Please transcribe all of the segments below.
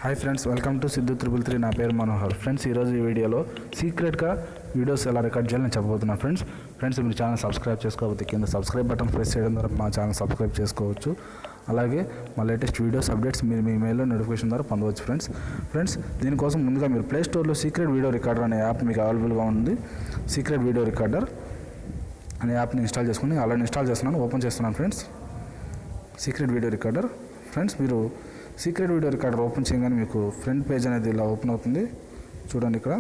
Hi friends, welcome to Siddhu 333. నా పేరు Manohar. Friends, ఈరోజు ఈ వీడియోలో సీక్రెట్గా వీడియోస్ ఎలా రికార్డ్ చేయాలని చెప్పబోతున్నాను. ఫ్రెండ్స్ మీరు ఛానల్ సబ్స్క్రైబ్ చేసుకోకపోతే కింద సబ్స్క్రైబ్ బటన్ ప్రెస్ చేయడం ద్వారా మా ఛానల్ సబ్స్క్రైబ్ చేసుకోవచ్చు. అలాగే మా లేటెస్ట్ వీడియోస్ అప్డేట్స్ మీరు మీ మెయిల్లో నోటిఫికేషన్ ద్వారా పొందవచ్చు. ఫ్రెండ్స్ దీనికోసం ముందుగా మీరు ప్లే స్టోర్లో సీక్రెట్ వీడియో రికార్డర్ అనే యాప్ మీకు అవైలబుల్గా ఉంది. సీక్రెట్ వీడియో రికార్డర్ అనే యాప్ని ఇన్స్టాల్ చేసుకుని ఆల్రెడీ ఇన్స్టాల్ చేస్తున్నాను, ఓపెన్ చేస్తున్నాను. Friends, secret video recorder. Friends, మీరు సీక్రెట్ వీడియో రికార్డర్ ఓపెన్ చేయగానే మీకు ఫ్రంట్ పేజ్ అనేది ఇలా ఓపెన్ అవుతుంది. చూడండి, ఇక్కడ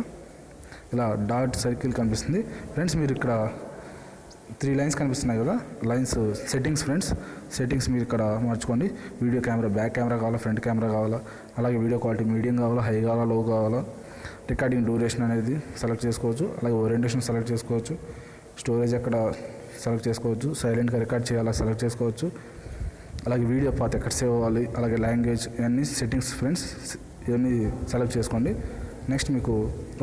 ఇలా డాట్ సర్కిల్ కనిపిస్తుంది. ఫ్రెండ్స్, మీరు ఇక్కడ 3 లైన్స్ కనిపిస్తున్నాయి కదా, లైన్స్ సెట్టింగ్స్. ఫ్రెండ్స్, సెట్టింగ్స్ మీరు ఇక్కడ మార్చుకోండి. వీడియో కెమెరా బ్యాక్ కెమెరా కావాలా, ఫ్రంట్ కెమెరా కావాలా, అలాగే వీడియో క్వాలిటీ మీడియం కావాలా, హై కావాలా, లో కావాలా, రికార్డింగ్ డ్యూరేషన్ అనేది సెలెక్ట్ చేసుకోవచ్చు. అలాగే ఓరియంటేషన్ సెలెక్ట్ చేసుకోవచ్చు. స్టోరేజ్ ఎక్కడ సెలెక్ట్ చేసుకోవచ్చు. సైలెంట్గా రికార్డ్ చేయాలా సెలెక్ట్ చేసుకోవచ్చు. అలాగే వీడియో పాత్ ఎక్కడ సేవ్ అవ్వాలి, అలాగే లాంగ్వేజ్, ఇవన్నీ సెట్టింగ్స్. ఫ్రెండ్స్, ఇవన్నీ సెలెక్ట్ చేసుకోండి. నెక్స్ట్ మీకు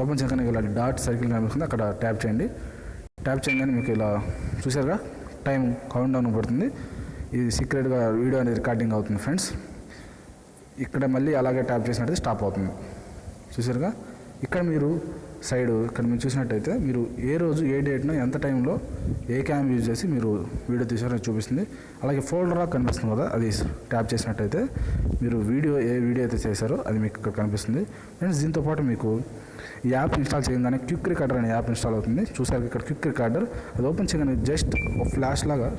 ఓపెన్ చేయగానే ఇలా డాట్ సర్కిల్ కనిపిస్తుంది, అక్కడ ట్యాప్ చేయండి. ట్యాప్ చేయగానే మీకు ఇలా చూసారుగా టైం కౌంట్ డౌన్ పడుతుంది. ఇది సీక్రెట్గా వీడియో అనేది రికార్డింగ్ అవుతుంది. ఫ్రెండ్స్, ఇక్కడ మళ్ళీ అలాగే ట్యాప్ చేసినట్టయితే స్టాప్ అవుతుంది. చూసారుగా, ఇక్కడ మీరు ఇక్కడ మీరు చూసినట్టయితే మీరు ఏ రోజు ఏ డేట్ను ఎంత టైంలో ఏ క్యామ్ యూజ్ చేసి మీరు వీడియో తీసారని చూపిస్తుంది. అలాగే ఫోల్డర్ కనిపిస్తుంది కదా, అది ట్యాప్ చేసినట్టయితే మీరు ఏ వీడియో అయితే చేశారో అది మీకు ఇక్కడ కనిపిస్తుంది. ఫ్రెండ్స్, దీంతోపాటు మీకు ఈ యాప్ ఇన్స్టాల్ చేయగానే క్విక్ రికార్డర్ అనే యాప్ ఇన్స్టాల్ అవుతుంది. చూసారు ఇక్కడ క్విక్ రికార్డర్, అది ఓపెన్ చేయగానే జస్ట్ ఒక ఫ్లాష్ లాగా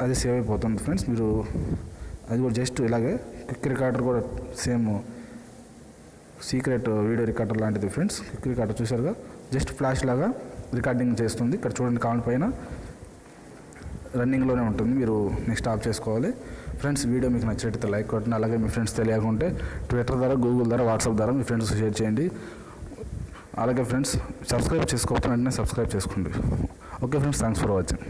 అది సేవ్ అయిపోతుంది. ఫ్రెండ్స్, మీరు అది కూడా జస్ట్ ఇలాగే క్విక్ రికార్డర్ కూడా సేమ్ సీక్రెట్ వీడియో రికార్డర్ లాంటిది. ఫ్రెండ్స్, క్విక్ రికార్డర్ చూసారుగా, జస్ట్ ఫ్లాష్ లాగా రికార్డింగ్ చేస్తుంది. ఇక్కడ చూడండి, కౌంట్ పైన రన్నింగ్లోనే ఉంటుంది. మీరు నెక్స్ట్ ఆఫ్ చేసుకోవాలి. ఫ్రెండ్స్, వీడియో మీకు నచ్చినట్టయితే లైక్ కొట్టండి. అలాగే మీ ఫ్రెండ్స్ తెలియకుంటే ట్విట్టర్ ద్వారా, గూగుల్ ద్వారా, వాట్సాప్ ద్వారా మీ ఫ్రెండ్స్ షేర్ చేయండి. అలాగే ఫ్రెండ్స్, సబ్స్క్రైబ్ చేసుకోకపోతే వెంటనే సబ్స్క్రైబ్ చేసుకోండి. Okay friends, thanks for watching.